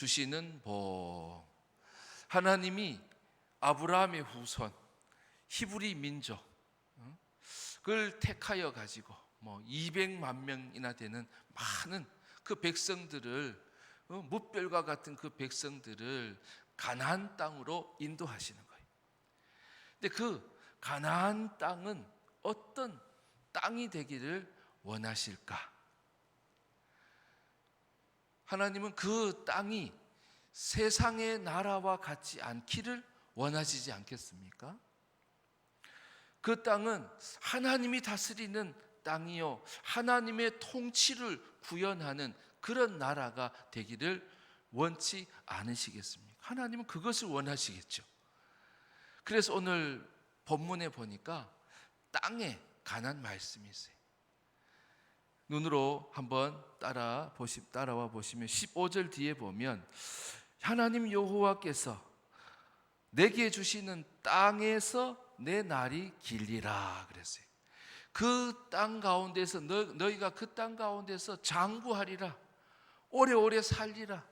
주시는 복. 하나님이 아브라함의 후손 히브리 민족 그걸 택하여 가지고 200만 명이나 되는 많은 그 백성들을, 무별과 같은 그 백성들을 가나안 땅으로 인도하시는 거예요. 근데 그 가나안 땅은 어떤 땅이 되기를 원하실까? 하나님은 그 땅이 세상의 나라와 같지 않기를 원하시지 않겠습니까? 그 땅은 하나님이 다스리는 땅이요, 하나님의 통치를 구현하는 그런 나라가 되기를 원치 않으시겠습니까? 하나님은 그것을 원하시겠죠. 그래서 오늘 본문에 보니까 땅에 관한 말씀이 있어요. 눈으로 한번 따라와 보시면 15절 뒤에 보면 하나님 여호와께서 내게 주시는 땅에서 내 날이 길리라 그랬어요. 그 땅 가운데서 너희가 그 땅 가운데서 장구하리라, 오래오래 살리라.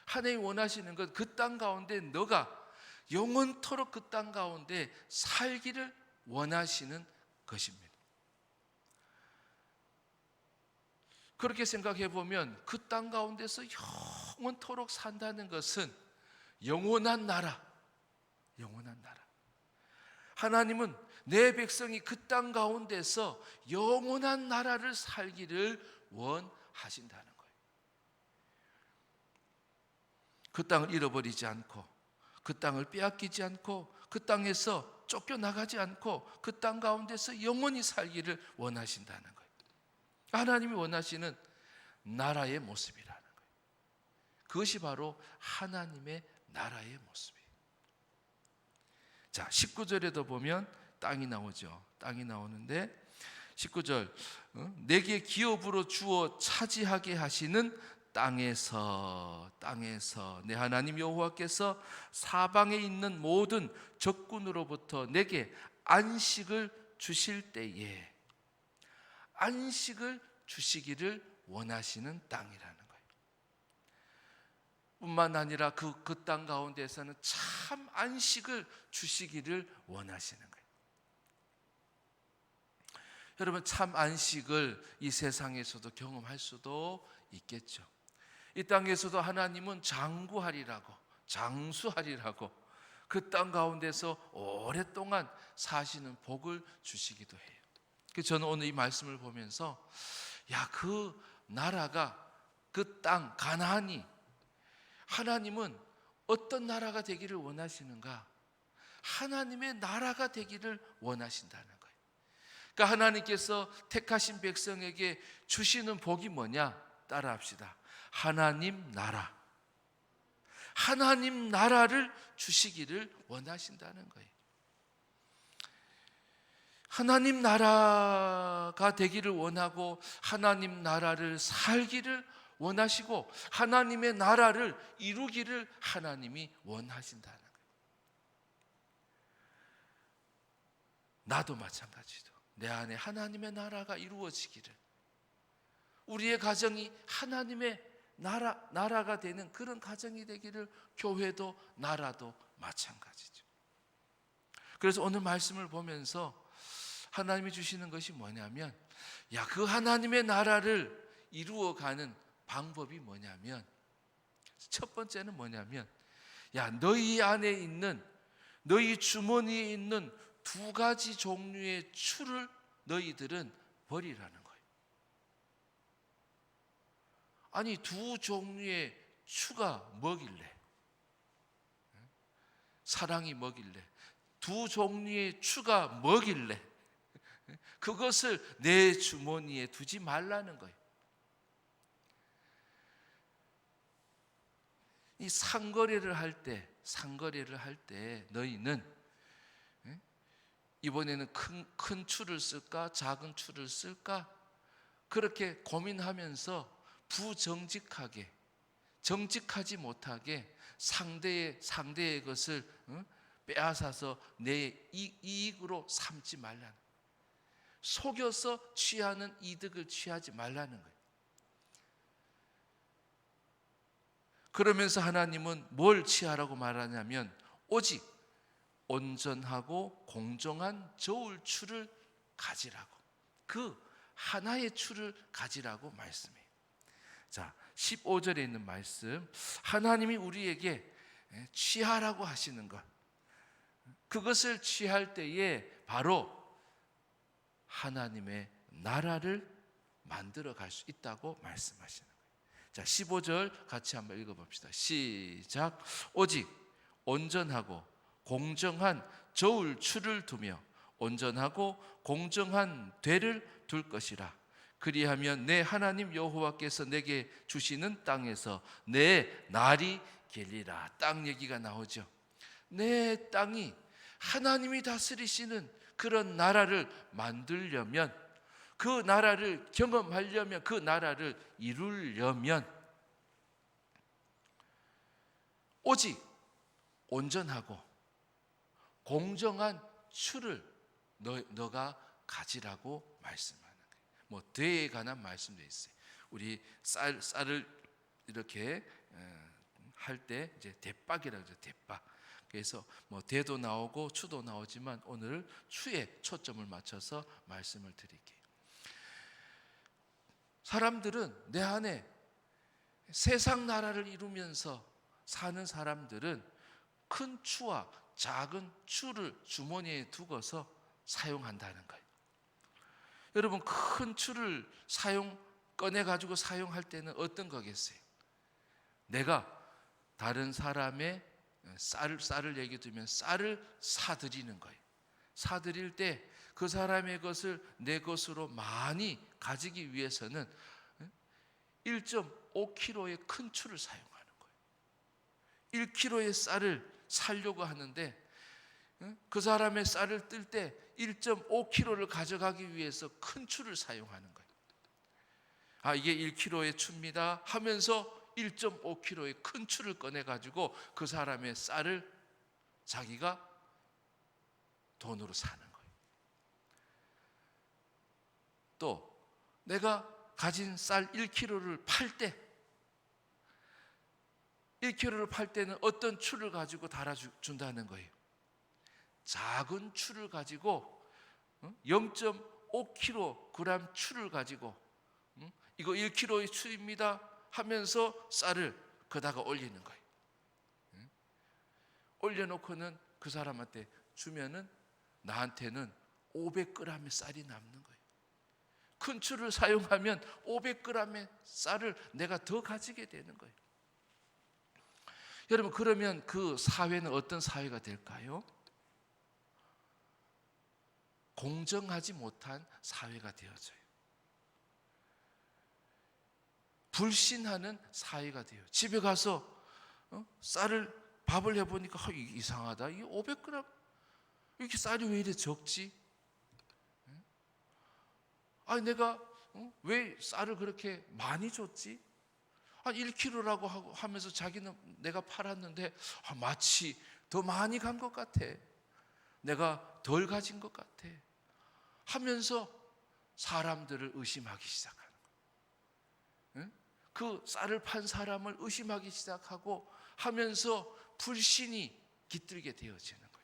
하나님이 원하시는 것, 그 땅 가운데 너가 영원토록 그 땅 가운데 살기를 원하시는 것입니다. 그렇게 생각해 보면 그 땅 가운데서 영원토록 산다는 것은 영원한 나라, 영원한 나라. 하나님은 내 백성이 그 땅 가운데서 영원한 나라를 살기를 원하신다는 거예요. 그 땅을 잃어버리지 않고, 그 땅을 빼앗기지 않고, 그 땅에서 쫓겨나가지 않고 그 땅 가운데서 영원히 살기를 원하신다는 거예요. 하나님이 원하시는 나라의 모습이라는 거예요. 그것이 바로 하나님의 나라의 모습이에요. 자, 19절에도 보면 땅이 나오죠. 땅이 나오는데 19절, 내게 기업으로 주어 차지하게 하시는 땅에서 내 하나님 여호와께서 사방에 있는 모든 적군으로부터 내게 안식을 주실 때에 안식을 주시기를 원하시는 땅이라는 거예요. 뿐만 아니라 그 땅 가운데서는 참 안식을 주시기를 원하시는 거예요. 여러분, 참 안식을 이 세상에서도 경험할 수도 있겠죠. 이 땅에서도 하나님은 장구하리라고, 장수하리라고 그 땅 가운데서 오랫동안 사시는 복을 주시기도 해요. 저는 오늘 이 말씀을 보면서 그 나라가, 그 땅 가나안이 하나님은 어떤 나라가 되기를 원하시는가? 하나님의 나라가 되기를 원하신다는 거예요. 그러니까 하나님께서 택하신 백성에게 주시는 복이 뭐냐? 따라합시다. 하나님 나라. 하나님 나라를 주시기를 원하신다는 거예요. 하나님 나라가 되기를 원하고 하나님 나라를 살기를 원하시고 하나님의 나라를 이루기를 하나님이 원하신다는 거예요. 나도 마찬가지로 내 안에 하나님의 나라가 이루어지기를, 우리의 가정이 하나님의 나라가 되는 그런 가정이 되기를, 교회도 나라도 마찬가지죠. 그래서 오늘 말씀을 보면서 하나님이 주시는 것이 뭐냐면, 그 하나님의 나라를 이루어가는 방법이 뭐냐면, 첫 번째는 뭐냐면, 너희 안에 있는, 너희 주머니에 있는 두 가지 종류의 추를 너희들은 버리라는 거예요. 아니, 두 종류의 추가 뭐길래? 사랑이 뭐길래? 두 종류의 추가 뭐길래? 그것을 내 주머니에 두지 말라는 거예요. 이 상거래를 할 때 너희는 이번에는 큰 추를 쓸까 것은 추를 쓸까 그렇게 고민하면서 부정직하게, 정직하지 못하게 상대의 것을 빼앗아서 내 이익으로 삼지 말라는, 속여서 취하는 이득을 취하지 말라는 거예요. 그러면서 하나님은 뭘 취하라고 말하냐면 오직 온전하고 공정한 저울추를 가지라고, 그 하나의 추를 가지라고 말씀해요. 자, 15절에 있는 말씀, 하나님이 우리에게 취하라고 하시는 것, 그것을 취할 때에 바로 하나님의 나라를 만들어 갈 수 있다고 말씀하시는 거예요. 자, 15절 같이 한번 읽어봅시다. 시작. 오직 온전하고 공정한 저울추를 두며 온전하고 공정한 되를 둘 것이라. 그리하면 내 하나님 여호와께서 내게 주시는 땅에서 내 날이 길리라. 땅 얘기가 나오죠. 내 땅이 하나님이 다스리시는 그런 나라를 만들려면, 그 나라를 경험하려면, 그 나라를 이루려면 오직 온전하고 공정한 추를 너가 가지라고 말씀하는 거예요. 뭐 대에 관한 말씀도 있어요. 우리 쌀을 이렇게 할 때 이제 대박이라고 하죠. 대박. 그래서 뭐 대도 나오고 추도 나오지만 오늘 추에 초점을 맞춰서 말씀을 드릴게요. 사람들은 내 안에 세상 나라를 이루면서 사는 사람들은 큰 추와 작은 추를 주머니에 두고서 사용한다는 거예요. 여러분, 큰 추를 꺼내가지고 사용할 때는 어떤 거겠어요? 내가 다른 사람의 쌀을 얘기 들면 쌀을 사들이는 거예요. 사들일 때 그 사람의 것을 내 것으로 많이 가지기 위해서는 1.5kg의 큰 추를 사용하는 거예요. 1kg의 쌀을 사려고 하는데 그 사람의 쌀을 뜰 때 1.5kg를 가져가기 위해서 큰 추를 사용하는 거예요. 아, 이게 1kg의 추입니다 하면서 1.5kg의 큰 추를 꺼내가지고 그 사람의 쌀을 자기가 돈으로 사는 거예요. 또 내가 가진 쌀 1kg를 팔 때, 1kg를 팔 때는 어떤 추를 가지고 달아준다는 거예요. 작은 추를 가지고 0.5kg 추를 가지고 이거 1kg의 추입니다 하면서 쌀을 거다가 올리는 거예요. 올려놓고는 그 사람한테 주면은 나한테는 500g의 쌀이 남는 거예요. 큰 추를 사용하면 500g의 쌀을 내가 더 가지게 되는 거예요. 여러분, 그러면 그 사회는 어떤 사회가 될까요? 공정하지 못한 사회가 되어져요. 불신하는 사회가 돼요. 집에 가서 밥을 해보니까 이상하다. 이게 500g 이렇게 쌀이 왜 이래 적지? 아니 내가 왜 쌀을 그렇게 많이 줬지? 한 1kg라고 하면서 자기는 내가 팔았는데 마치 더 많이 간 것 같아. 내가 덜 가진 것 같아 하면서 사람들을 의심하기 시작하는 거예요. 그 쌀을 판 사람을 의심하기 시작하고 하면서 불신이 깃들게 되어지는 거예요.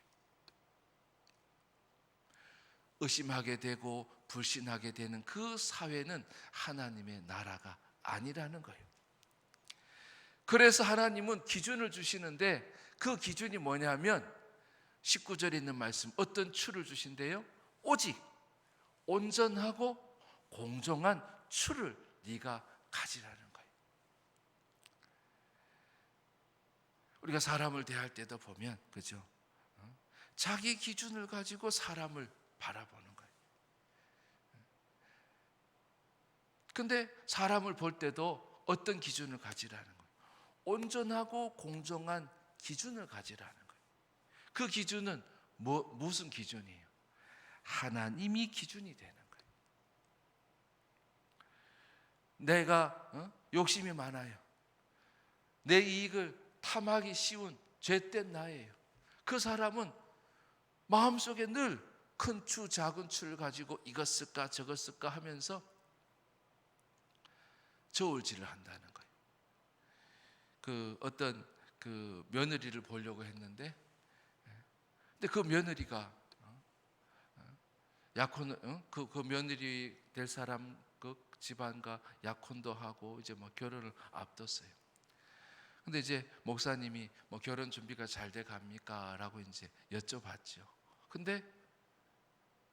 의심하게 되고 불신하게 되는 그 사회는 하나님의 나라가 아니라는 거예요. 그래서 하나님은 기준을 주시는데 그 기준이 뭐냐면 19절에 있는 말씀, 어떤 추를 주신대요? 오직 온전하고 공정한 추를 네가 가지라는 거예요. 우리가 사람을 대할 때도 보면 그죠? 자기 기준을 가지고 사람을 바라보는 거예요. 근데 사람을 볼 때도 어떤 기준을 가지라는 거예요? 온전하고 공정한 기준을 가지라는 거예요. 그 기준은 무슨 기준이에요? 하나님이 기준이 되는 거예요. 내가 욕심이 많아요. 내 이익을 탐하기 쉬운 죄된 나예요. 그 사람은 마음속에 늘 큰 추 작은 추를 가지고 이것 쓸까 저것 쓸까 하면서 저울질을 한다는 거예요. 그 어떤 그 며느리를 보려고 했는데, 근데 그 며느리가 약혼, 그 며느리 될 사람 그 집안과 약혼도 하고 이제 뭐 결혼을 앞뒀어요. 근데 이제 목사님이 뭐 결혼 준비가 잘 돼 갑니까? 라고 이제 여쭤봤죠. 근데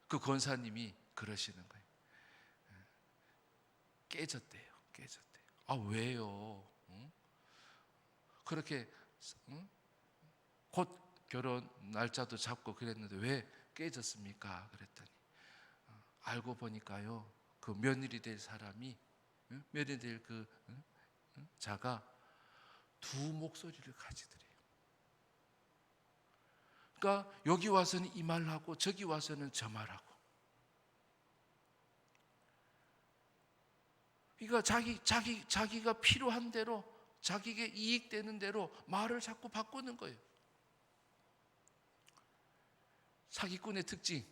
그 권사님이 그러시는 거예요. 깨졌대요. 깨졌대요. 아, 왜요? 응? 그렇게 응? 곧 결혼 날짜도 잡고 그랬는데 왜 깨졌습니까? 그랬더니 알고 보니까요, 그 며느리 될 사람이, 며느리 될 그 자가 두 목소리를 가지더래요. 그러니까 여기 와서는 이 말하고 저기 와서는 저 말하고. 그러니까 자기가 필요한 대로, 자기에게 이익되는 대로 말을 자꾸 바꾸는 거예요. 사기꾼의 특징,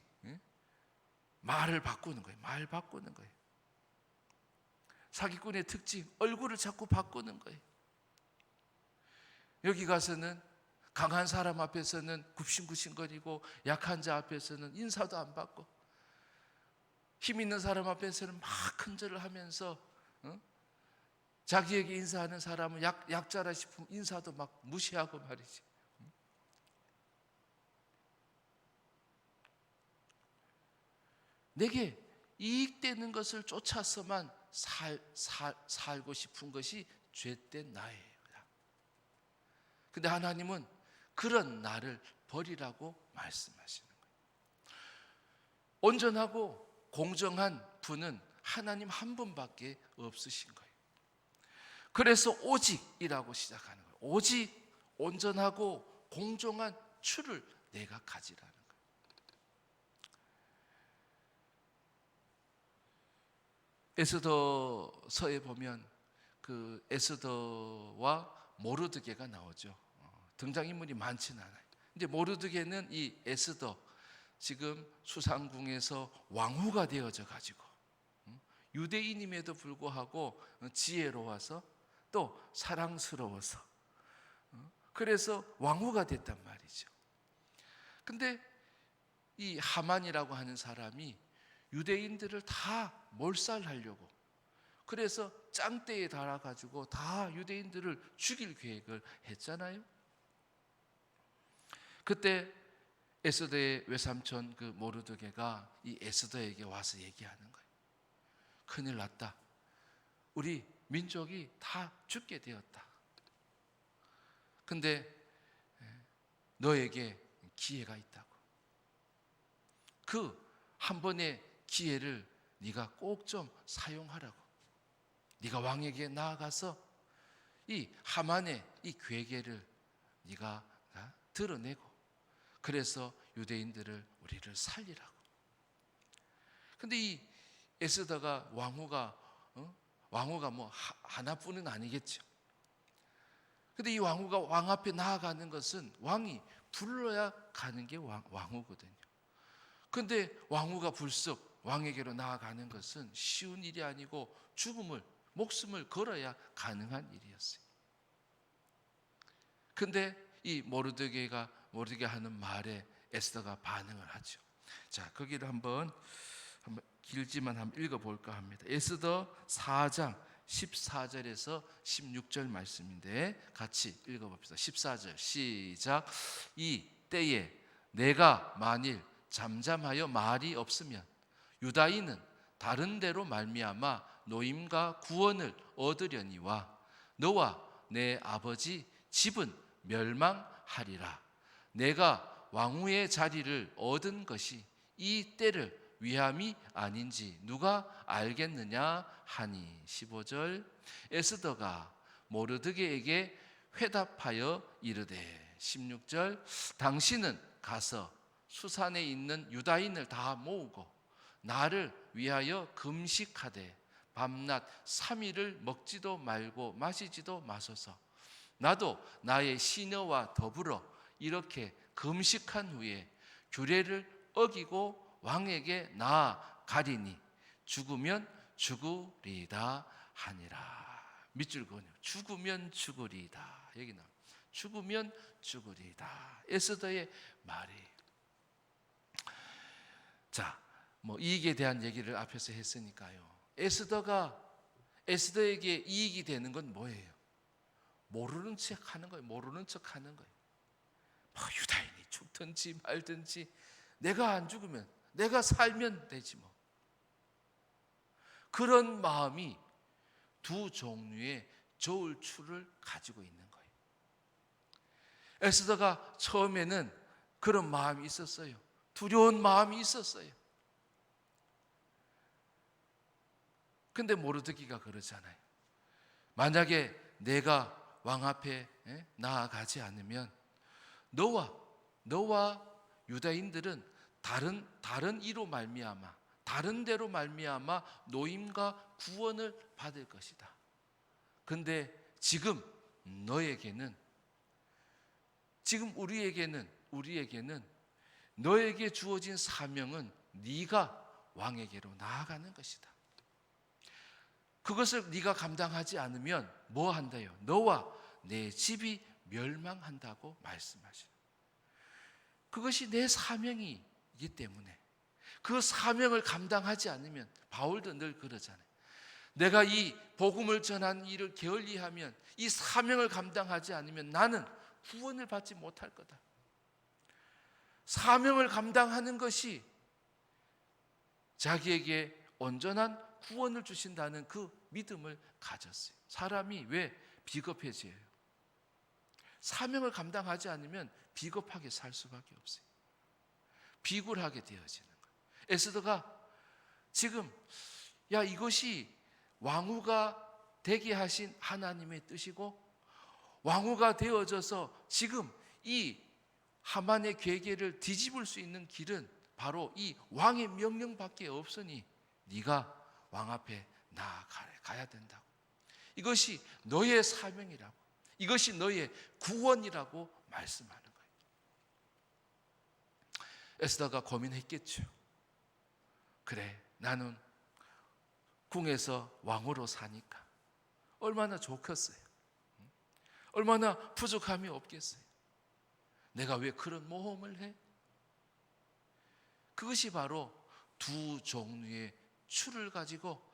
말을 바꾸는 거예요. 말 바꾸는 거예요. 사기꾼의 특징, 얼굴을 자꾸 바꾸는 거예요. 여기 가서는 강한 사람 앞에서는 굽신굽신거리고, 약한 자 앞에서는 인사도 안 받고, 힘 있는 사람 앞에서는 막 큰절을 하면서 자기에게 인사하는 사람은 약자라 싶으면 인사도 막 무시하고 말이지. 내게 이익되는 것을 쫓아서만 살고 싶은 것이 죄된 나예요. 근데 하나님은 그런 나를 버리라고 말씀하시는 거예요. 온전하고 공정한 분은 하나님 한 분밖에 없으신 거예요. 그래서 오직이라고 시작하는 거예요. 오직 온전하고 공정한 추를 내가 가지라는 거예요. 에스더서에 보면 그 에스더와 모르드게가 나오죠. 등장인물이 많지는 않아요. 근데 모르드게는 이 에스더, 지금 수상궁에서 왕후가 되어져 가지고 유대인임에도 불구하고 지혜로워서 또 사랑스러워서 그래서 왕후가 됐단 말이죠. 근데 이 하만이라고 하는 사람이 유대인들을 다 몰살하려고, 그래서 짱대에 달아가지고 다 유대인들을 죽일 계획을 했잖아요. 그때 에스더의 외삼촌 그 모르드게가 이 에스더에게 와서 얘기하는 거예요. 큰일 났다. 우리 민족이 다 죽게 되었다. 근데 너에게 기회가 있다고. 그 한 번의 기회를 네가 꼭 좀 사용하라고. 네가 왕에게 나아가서 이 하만의 이 괴계를 네가 드러내고, 그래서 유대인들을 우리를 살리라고. 근데 이 에스더가 왕후가 뭐 하나뿐은 아니겠죠. 근데 이 왕후가 왕 앞에 나아가는 것은 왕이 불러야 가는 게 왕후거든요. 근데 왕후가 불쑥 왕에게로 나아가는 것은 쉬운 일이 아니고 목숨을 걸어야 가능한 일이었어요. 근데 이 모르드게 하는 말에 에스더가 반응을 하죠. 자, 거기를 한번 길지만 한번 읽어볼까 합니다. 에스더 4장 14절에서 16절 말씀인데 같이 읽어봅시다. 14절 시작. 이 때에 내가 만일 잠잠하여 말이 없으면 유다인은 다른 데로 말미암아 노임과 구원을 얻으려니와 너와 내 아버지 집은 멸망하리라. 내가 왕후의 자리를 얻은 것이 이 때를 위함이 아닌지 누가 알겠느냐 하니. 15절 에스더가 모르드게에게 회답하여 이르되. 16절 당신은 가서 수산에 있는 유다인을 다 모으고 나를 위하여 금식하되 밤낮 3일을 먹지도 말고 마시지도 마소서. 나도 나의 시녀와 더불어 이렇게 금식한 후에 규례를 어기고 왕에게 나아가리니 죽으면 죽으리다 하니라. 밑줄 그어요. 죽으면 죽으리다. 여기 나와. 죽으면 죽으리다. 에스더의 말이에요. 자, 뭐 이익에 대한 얘기를 앞에서 했으니까요. 에스더에게 이익이 되는 건 뭐예요? 모르는 척 하는 거예요. 모르는 척 하는 거예요. 뭐 유다인이 죽든지 말든지 내가 안 죽으면, 내가 살면 되지 뭐. 그런 마음이 두 종류의 저울추를 가지고 있는 거예요. 에스더가 처음에는 그런 마음이 있었어요. 두려운 마음이 있었어요. 근데 모르드기가 그러잖아요. 만약에 내가 왕 앞에 나아가지 않으면 너와 유다인들은 다른 이로 말미암아, 다른 데로 말미암아 노임과 구원을 받을 것이다. 근데 지금 우리에게는 너에게 주어진 사명은 네가 왕에게로 나아가는 것이다. 그것을 네가 감당하지 않으면 뭐 한다요? 너와 내 집이 멸망한다고 말씀하시는. 그것이 내 사명이기 때문에 그 사명을 감당하지 않으면, 바울도 늘 그러잖아요. 내가 이 복음을 전하는 일을 게을리하면, 이 사명을 감당하지 않으면 나는 구원을 받지 못할 거다. 사명을 감당하는 것이 자기에게 온전한 구원을 주신다는 그 믿음을 가졌어요. 사람이 왜 비겁해져요? 사명을 감당하지 않으면 비겁하게 살 수밖에 없어요. 비굴하게 되어지는 거예요. 에스더가 지금 이것이 왕후가 되게 하신 하나님의 뜻이고, 왕후가 되어져서 지금 이 하만의 괴계를 뒤집을 수 있는 길은 바로 이 왕의 명령밖에 없으니 네가 왕 앞에 나아가야 된다고. 이것이 너의 사명이라고, 이것이 너의 구원이라고 말씀하는 거예요. 에스더가 고민했겠죠. 그래, 나는 궁에서 왕으로 사니까 얼마나 좋겠어요. 얼마나 부족함이 없겠어요. 내가 왜 그런 모험을 해? 그것이 바로 두 종류의 추를 가지고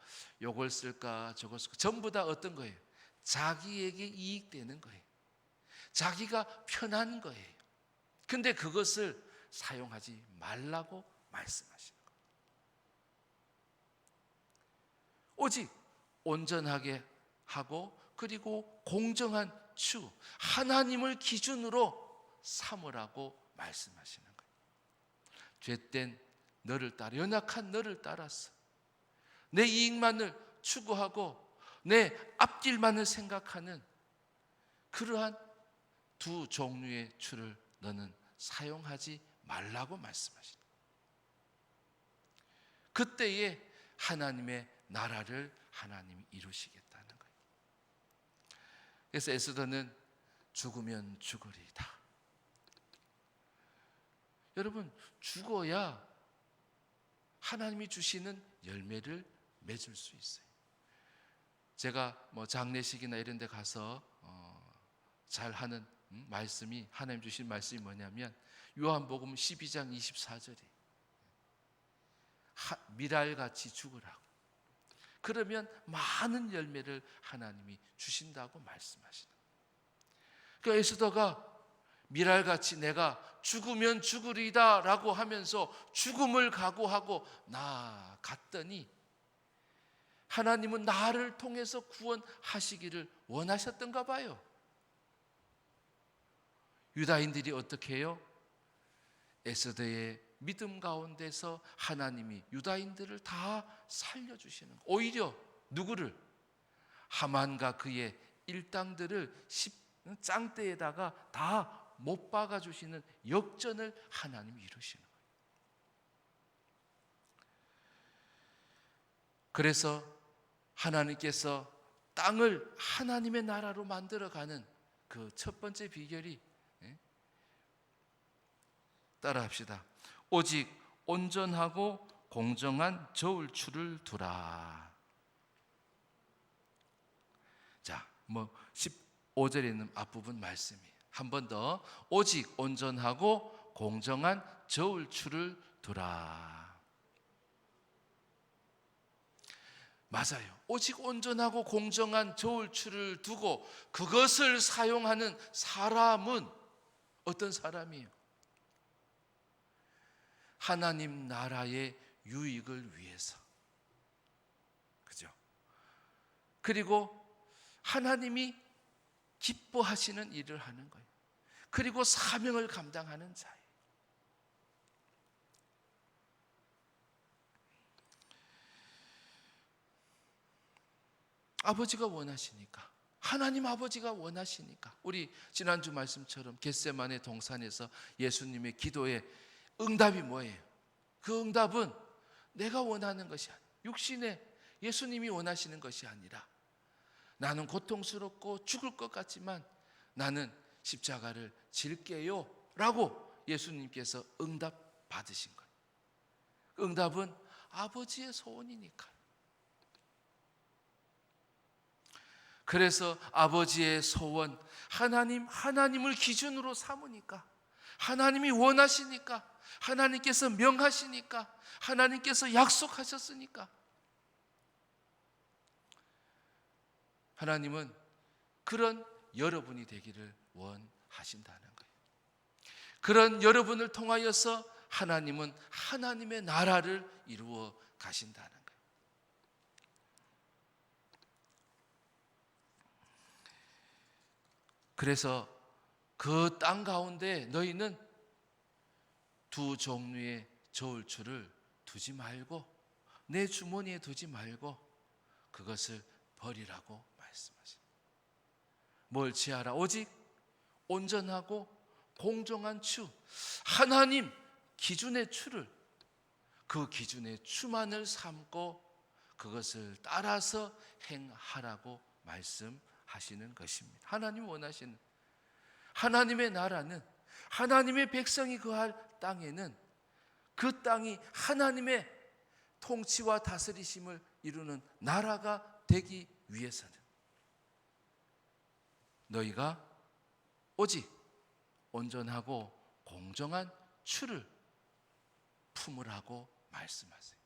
요걸 쓸까 저걸 쓸까, 전부 다 어떤 거예요? 자기에게 이익되는 거예요. 자기가 편한 거예요. 근데 그것을 사용하지 말라고 말씀하시는 거예요. 오직 온전하게 하고, 그리고 공정한 추, 하나님을 기준으로 삼으라고 말씀하시는 거예요. 죄된 너를 따라, 연약한 너를 따라서 내 이익만을 추구하고 내 앞길만을 생각하는 그러한 두 종류의 추를 너는 사용하지 말라고 말씀하시는 거예요. 그때에 하나님의 나라를 하나님이 이루시겠다는 거예요. 그래서 에스더는 죽으면 죽으리다. 여러분, 죽어야 하나님이 주시는 열매를 맺을 수 있어요. 제가 뭐 장례식이나 이런 데 가서 잘 하는 말씀이, 하나님 주신 말씀이 뭐냐면 요한복음 12장 24절이 밀알같이 죽으라고. 그러면 많은 열매를 하나님이 주신다고 말씀하시는 거예요. 그러니까 에스더가 밀알같이 내가 죽으면 죽으리다 라고 하면서 죽음을 각오하고 나아갔더니 하나님은 나를 통해서 구원하시기를 원하셨던가 봐요. 유다인들이 어떻게 해요? 에스더의 믿음 가운데서 하나님이 유다인들을 다 살려주시는 거예요. 오히려 누구를? 하만과 그의 일당들을 짱대에다가 다 못 박아주시는 역전을 하나님이 이루시는 거예요. 그래서 하나님께서 땅을 하나님의 나라로 만들어가는 그 첫 번째 비결이, 따라합시다. 오직 온전하고 공정한 저울추를 두라. 자, 15절에 있는 앞부분 말씀이 한 번 더 오직 온전하고 공정한 저울추를 두라. 맞아요. 오직 온전하고 공정한 저울추를 두고 그것을 사용하는 사람은 어떤 사람이에요? 하나님 나라의 유익을 위해서. 그죠? 그리고 하나님이 기뻐하시는 일을 하는 거예요. 그리고 사명을 감당하는 자예요. 아버지가 원하시니까, 하나님 아버지가 원하시니까. 우리 지난주 말씀처럼 겟세마네 동산에서 예수님의 기도의 응답이 뭐예요? 그 응답은 내가 원하는 것이 아니라, 육신의 예수님이 원하시는 것이 아니라, 나는 고통스럽고 죽을 것 같지만 나는 십자가를 질게요 라고 예수님께서 응답 받으신 거예요. 그 응답은 아버지의 소원이니까. 그래서 아버지의 소원, 하나님을 기준으로 삼으니까, 하나님이 원하시니까, 하나님께서 명하시니까, 하나님께서 약속하셨으니까, 하나님은 그런 여러분이 되기를 원하신다는 거예요. 그런 여러분을 통하여서 하나님은 하나님의 나라를 이루어 가신다는 거예요. 그래서 그 땅 가운데 너희는 두 종류의 저울추를 두지 말고, 내 주머니에 두지 말고 그것을 버리라고 말씀하십니다. 뭘 취하라? 오직 온전하고 공정한 추, 하나님 기준의 추를, 그 기준의 추만을 삼고 그것을 따라서 행하라고 말씀하시는 것입니다. 하나님 원하시는 하나님의 나라는, 하나님의 백성이 거할 땅에는, 그 땅이 하나님의 통치와 다스리심을 이루는 나라가 되기 위해서는 너희가 오직 온전하고 공정한 추를 품으라고 말씀하세요.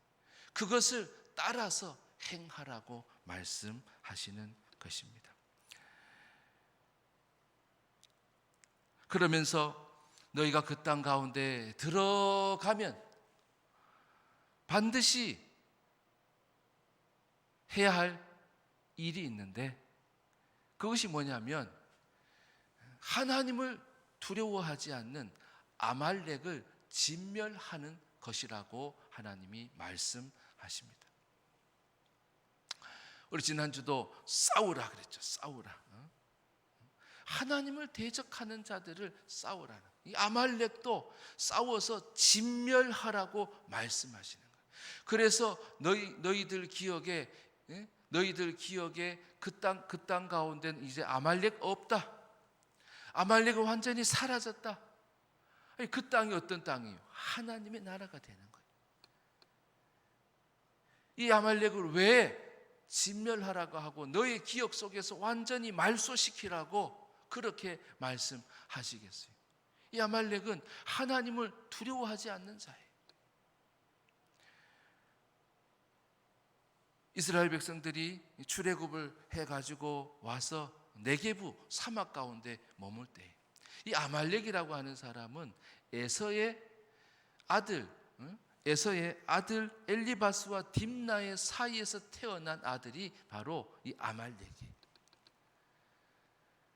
그것을 따라서 행하라고 말씀하시는 것입니다. 그러면서 너희가 그 땅 가운데 들어가면 반드시 해야 할 일이 있는데, 그것이 뭐냐면 하나님을 두려워하지 않는 아말렉을 진멸하는 것이라고 하나님이 말씀하십니다. 우리 지난주도 싸우라 그랬죠. 싸우라. 하나님을 대적하는 자들을 싸우라는, 이 아말렉도 싸워서 진멸하라고 말씀하시는 거예요. 그래서 너희들 기억에 그 땅 가운데는 이제 아말렉 없다. 아말렉은 완전히 사라졌다. 아니, 그 땅이 어떤 땅이에요? 하나님의 나라가 되는 거예요. 이 아말렉을 왜 진멸하라고 하고 너의 기억 속에서 완전히 말소시키라고 그렇게 말씀하시겠어요? 이 아말렉은 하나님을 두려워하지 않는 자예요. 이스라엘 백성들이 출애굽을 해가지고 와서 네게부 사막 가운데 머물 때, 이 아말렉이라고 하는 사람은 에서의 아들 엘리바스와 딥나의 사이에서 태어난 아들이 바로 이 아말렉이에요.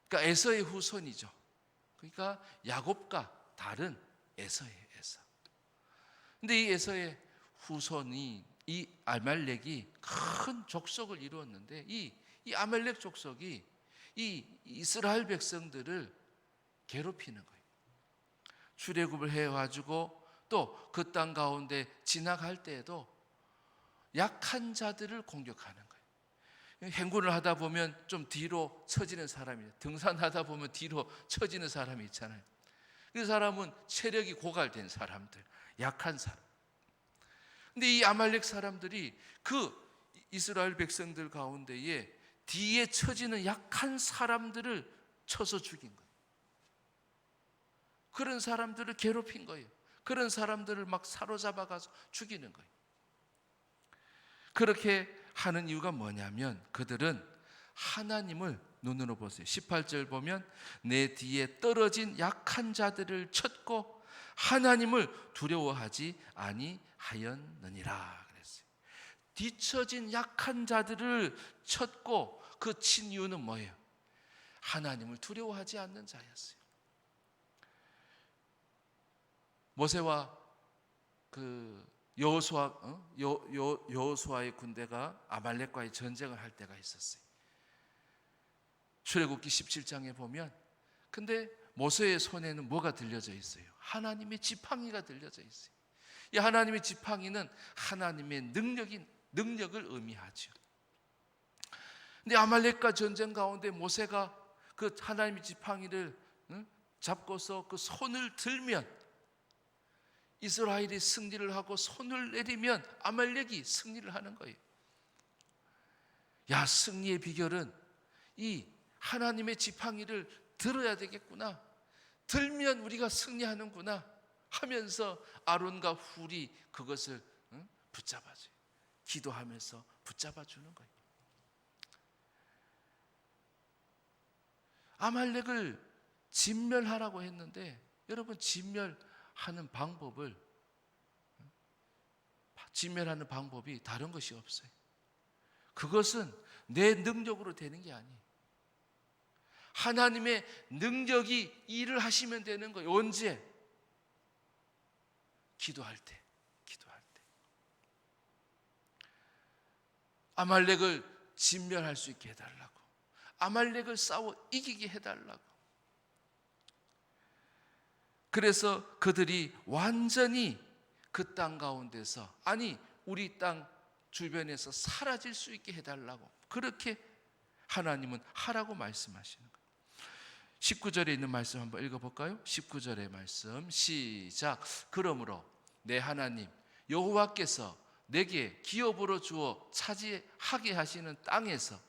그러니까 에서의 후손이죠. 그러니까 야곱과 다른 에서예요. 에서. 근데 이 에서의 후손이, 이 아말렉이 큰 족속을 이루었는데, 이 아말렉 족속이 이 이스라엘 백성들을 괴롭히는 거예요. 출애굽을 해가지고 또 그 땅 가운데 지나갈 때에도 약한 자들을 공격하는 거예요. 행군을 하다 보면 좀 뒤로 처지는 사람이, 등산하다 보면 뒤로 처지는 사람이 있잖아요. 그 사람은 체력이 고갈된 사람들, 약한 사람. 근데 이 아말렉 사람들이 그 이스라엘 백성들 가운데에 뒤에 처지는 약한 사람들을 쳐서 죽인 거예요. 그런 사람들을 괴롭힌 거예요. 그런 사람들을 막 사로잡아 가서 죽이는 거예요. 그렇게 하는 이유가 뭐냐면 그들은 하나님을 눈으로 보세요. 18절 보면 내 뒤에 떨어진 약한 자들을 쳤고 하나님을 두려워하지 아니하였느니라 그랬어요. 뒤처진 약한 자들을 쳤고 그 친 이유는 뭐예요? 하나님을 두려워하지 않는 자였어요. 모세와 그 여호수아의 군대가 아말렉과의 전쟁을 할 때가 있었어요. 출애굽기 17장에 보면 근데 모세의 손에는 뭐가 들려져 있어요? 하나님의 지팡이가 들려져 있어요. 이 하나님의 지팡이는 하나님의 능력을 의미하죠. 근데 아말렉과 전쟁 가운데 모세가 그 하나님의 지팡이를 잡고서 그 손을 들면 이스라엘이 승리를 하고 손을 내리면 아말렉이 승리를 하는 거예요. 야, 승리의 비결은 이 하나님의 지팡이를 들어야 되겠구나. 들면 우리가 승리하는구나 하면서 아론과 훌이 그것을 붙잡아줘요. 기도하면서 붙잡아주는 거예요. 아말렉을 진멸하라고 했는데 여러분 진멸하는 방법이 다른 것이 없어요. 그것은 내 능력으로 되는 게 아니에요. 하나님의 능력이 일을 하시면 되는 거예요. 언제? 기도할 때. 아말렉을 진멸할 수 있게 해달라고. 아말렉을 싸워 이기게 해달라고. 그래서 그들이 완전히 그 땅 가운데서 아니 우리 땅 주변에서 사라질 수 있게 해달라고 그렇게 하나님은 하라고 말씀하시는 거예요. 19절에 있는 말씀 한번 읽어볼까요? 19절의 말씀 시작. 그러므로 내 하나님 여호와께서 내게 기업으로 주어 차지하게 하시는 땅에서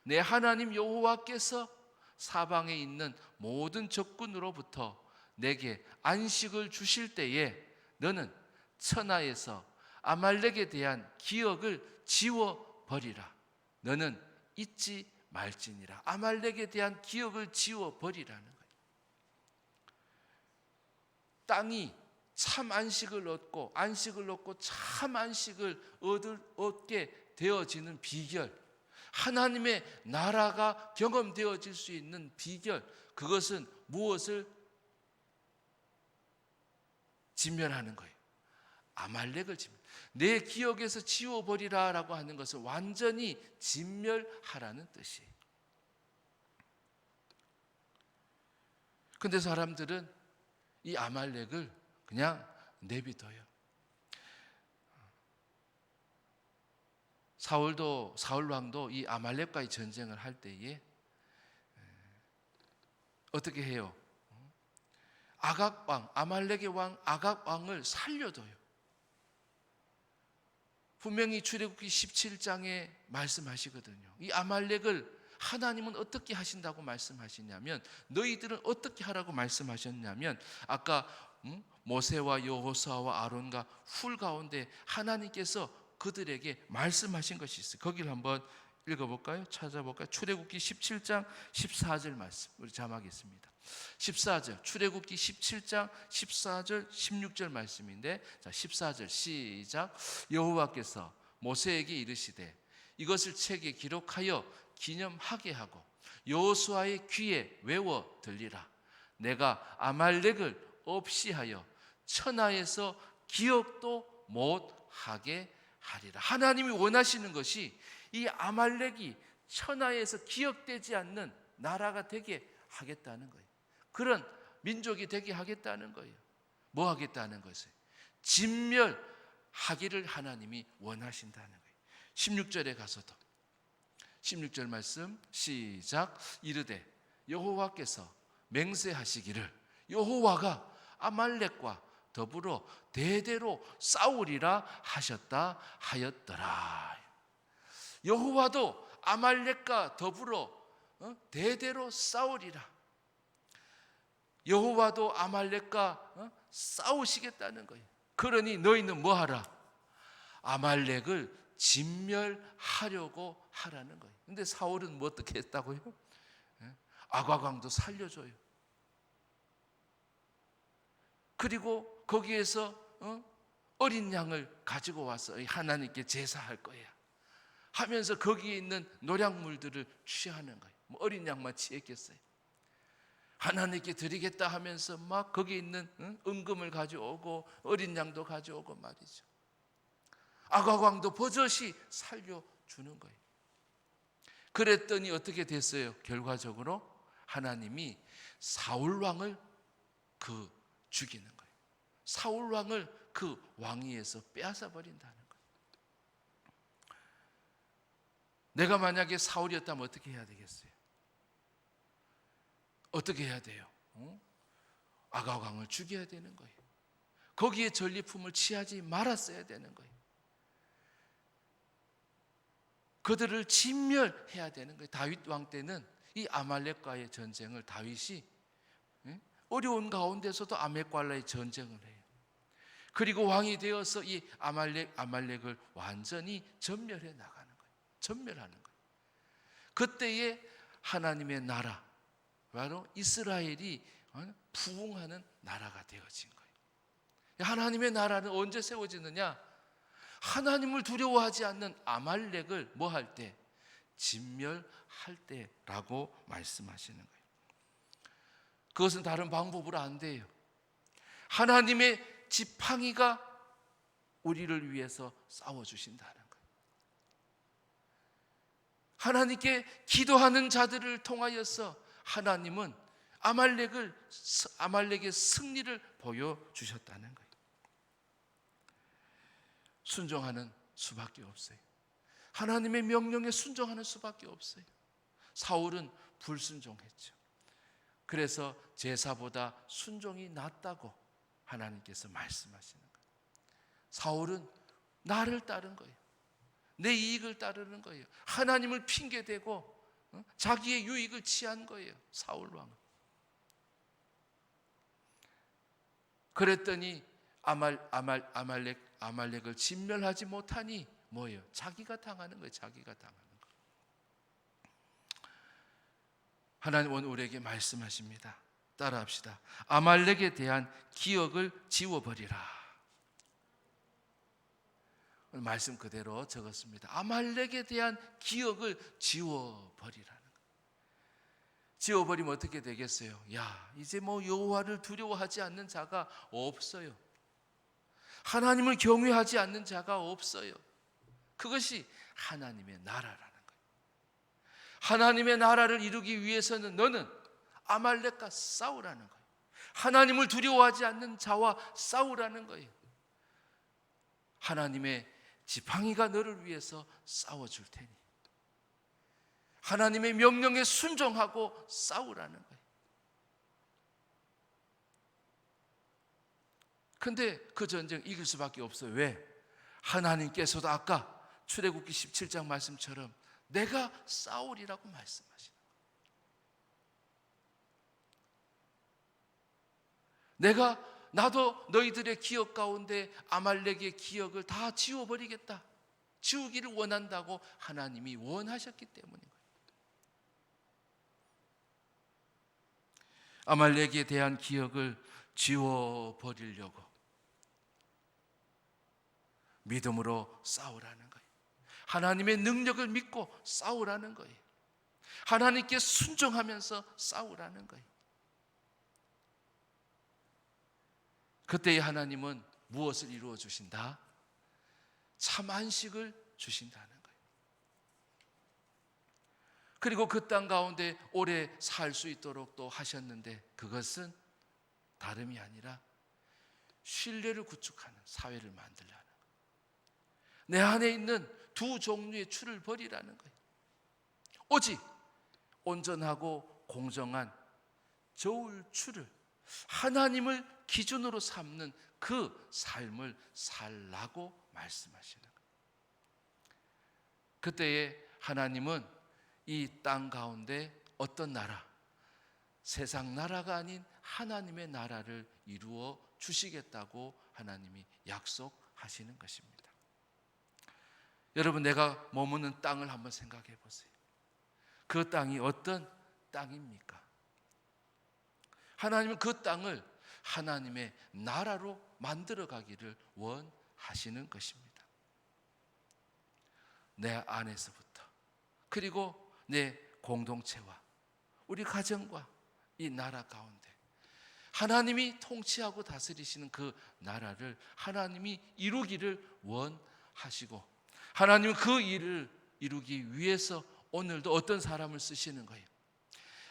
내 하나님 여호와께서 사방에 있는 모든 적군으로부터 내게 안식을 주실 때에 너는 천하에서 아말렉에 대한 기억을 지워버리라. 너는 잊지 말지니라. 아말렉에 대한 기억을 지워버리라는 거예요. 땅이 참 안식을 얻고 참 안식을 얻게 되어지는 비결, 하나님의 나라가 경험되어질 수 있는 비결, 그것은 무엇을 진멸하는 거예요? 아말렉을 내 기억에서 지워버리라라고 하는 것은 완전히 진멸하라는 뜻이에요. 근데 사람들은 이 아말렉을 그냥 내비둬요. 사울 왕도 이 아말렉과의 전쟁을 할 때에 어떻게 해요? 아말렉의 왕 아각 왕을 살려둬요. 분명히 출애굽기 17장에 말씀하시거든요. 이 아말렉을 하나님은 어떻게 하신다고 말씀하시냐면 너희들은 어떻게 하라고 말씀하셨냐면 아까 모세와 여호수아와 아론과 훌 가운데 하나님께서 그들에게 말씀하신 것이 있어요. 거기를 한번 읽어볼까요? 찾아볼까요? 출애굽기 17장 14절 말씀 우리 자막했습니다. 14절 출애굽기 17장 14절 16절 말씀인데 자 14절 시작. 여호와께서 모세에게 이르시되 이것을 책에 기록하여 기념하게 하고 여호수아의 귀에 외워 들리라. 내가 아말렉을 없이 하여 천하에서 기억도 못하게 하리라. 하나님이 원하시는 것이 이 아말렉이 천하에서 기억되지 않는 나라가 되게 하겠다는 거예요. 그런 민족이 되게 하겠다는 거예요. 뭐 하겠다는 것을? 진멸하기를 하나님이 원하신다는 거예요. 16절에 가서도 16절 말씀 시작. 이르되 여호와께서 맹세하시기를 여호와가 아말렉과 더불어 대대로 싸우리라 하셨다 하였더라. 여호와도 아말렉과 더불어 대대로 싸우리라. 여호와도 아말렉과 싸우시겠다는 거예요. 그러니 너희는 뭐하라? 아말렉을 진멸하려고 하라는 거예요. 근데 사울은 뭐 어떻게 했다고요? 아가광도 살려줘요. 그리고 거기에서 어린 양을 가지고 와서 하나님께 제사할 거야 하면서 거기에 있는 노략물들을 취하는 거예요. 뭐 어린 양만 취했겠어요? 하나님께 드리겠다 하면서 막 거기에 있는 은금을 가져오고 어린 양도 가져오고 말이죠. 아가광도 버젓이 살려주는 거예요. 그랬더니 어떻게 됐어요? 결과적으로 하나님이 사울왕을 죽이는 거예요. 사울왕을 그 왕위에서 빼앗아 버린다는 거예요. 내가 만약에 사울이었다면 어떻게 해야 되겠어요? 어떻게 해야 돼요? 아가광을 죽여야 되는 거예요. 거기에 전리품을 취하지 말았어야 되는 거예요. 그들을 진멸해야 되는 거예요. 다윗 왕 때는 이 아말렉과의 전쟁을 다윗이 어려운 가운데서도 아말렉과의 전쟁을 해요. 그리고 왕이 되어서 이 아말렉을 완전히 전멸해 나가는 거예요. 전멸하는 거예요. 그때에 하나님의 나라, 바로 이스라엘이 부흥하는 나라가 되어진 거예요. 하나님의 나라는 언제 세워지느냐? 하나님을 두려워하지 않는 아말렉을 뭐 할 때? 진멸할 때라고 말씀하시는 거예요. 그것은 다른 방법으로 안 돼요. 하나님의 지팡이가 우리를 위해서 싸워주신다는 거예요. 하나님께 기도하는 자들을 통하여서 하나님은 아말렉의 승리를 보여주셨다는 거예요. 순종하는 수밖에 없어요. 하나님의 명령에 순종하는 수밖에 없어요. 사울은 불순종했죠. 그래서 제사보다 순종이 낫다고 하나님께서 말씀하시는 거예요. 사울은 나를 따른 거예요. 내 이익을 따르는 거예요. 하나님을 핑계대고 자기의 유익을 취한 거예요. 사울 왕은. 그랬더니 아말렉을 진멸하지 못하니 뭐예요? 자기가 당하는 거예요. 자기가 당하는 거예요. 하나님은 우리에게 말씀하십니다. 따라합시다. 아말렉에 대한 기억을 지워버리라. 말씀 그대로 적었습니다. 아말렉에 대한 기억을 지워버리라는 거예요. 지워버리면 어떻게 되겠어요? 야, 이제 뭐 여호와를 두려워하지 않는 자가 없어요. 하나님을 경외하지 않는 자가 없어요. 그것이 하나님의 나라라는 거예요. 하나님의 나라를 이루기 위해서는 너는 아말렉과 싸우라는 거예요. 하나님을 두려워하지 않는 자와 싸우라는 거예요. 하나님의 지팡이가 너를 위해서 싸워줄 테니 하나님의 명령에 순종하고 싸우라는 거예요. 근데 그 전쟁 이길 수밖에 없어요. 왜? 하나님께서도 아까 출애굽기 17장 말씀처럼 내가 싸우리라고 말씀하시는 거예요. 나도 너희들의 기억 가운데 아말렉의 기억을 다 지워버리겠다. 지우기를 원한다고 하나님이 원하셨기 때문인 거예요. 아말렉에 대한 기억을 지워버리려고 믿음으로 싸우라는 거예요. 하나님의 능력을 믿고 싸우라는 거예요. 하나님께 순종하면서 싸우라는 거예요. 그때의 하나님은 무엇을 이루어 주신다? 참 안식을 주신다는 거예요. 그리고 그 땅 가운데 오래 살 수 있도록 또 하셨는데 그것은 다름이 아니라 신뢰를 구축하는 사회를 만들라는 거예요. 내 안에 있는 두 종류의 추를 버리라는 거예요. 오직 온전하고 공정한 저울 추를 하나님을 기준으로 삼는 그 삶을 살라고 말씀하시는 거예요. 그때에 하나님은 이 땅 가운데 어떤 나라, 세상 나라가 아닌 하나님의 나라를 이루어 주시겠다고 하나님이 약속하시는 것입니다. 여러분, 내가 머무는 땅을 한번 생각해 보세요. 그 땅이 어떤 땅입니까? 하나님은 그 땅을 하나님의 나라로 만들어 가기를 원하시는 것입니다. 내 안에서부터, 그리고 내 공동체와 우리 가정과 이 나라 가운데 하나님이 통치하고 다스리시는 그 나라를 하나님이 이루기를 원하시고, 하나님은 그 일을 이루기 위해서 오늘도 어떤 사람을 쓰시는 거예요?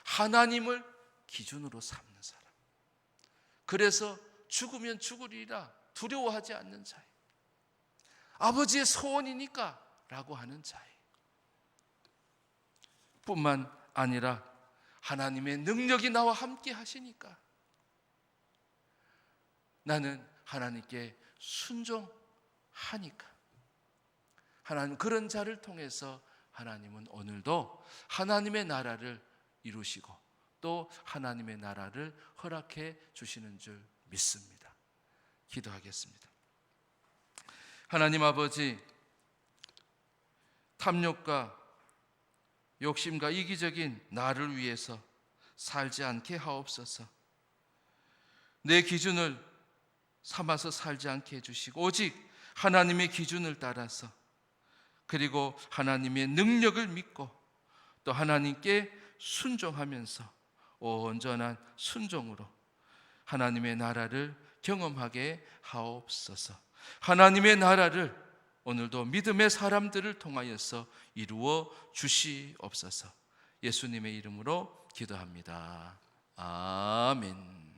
하나님을 기준으로 삼는 사람. 그래서 죽으면 죽으리라 두려워하지 않는 자예요. 아버지의 소원이니까 라고 하는 자예요. 뿐만 아니라 하나님의 능력이 나와 함께 하시니까 나는 하나님께 순종하니까, 하나님 그런 자를 통해서 하나님은 오늘도 하나님의 나라를 이루시고 또 하나님의 나라를 허락해 주시는 줄 믿습니다. 기도하겠습니다. 하나님 아버지, 탐욕과 욕심과 이기적인 나를 위해서 살지 않게 하옵소서. 내 기준을 삼아서 살지 않게 해주시고 오직 하나님의 기준을 따라서, 그리고 하나님의 능력을 믿고 또 하나님께 순종하면서 온전한 순종으로 하나님의 나라를 경험하게 하옵소서. 하나님의 나라를 오늘도 믿음의 사람들을 통하여서 이루어 주시옵소서. 예수님의 이름으로 기도합니다. 아멘.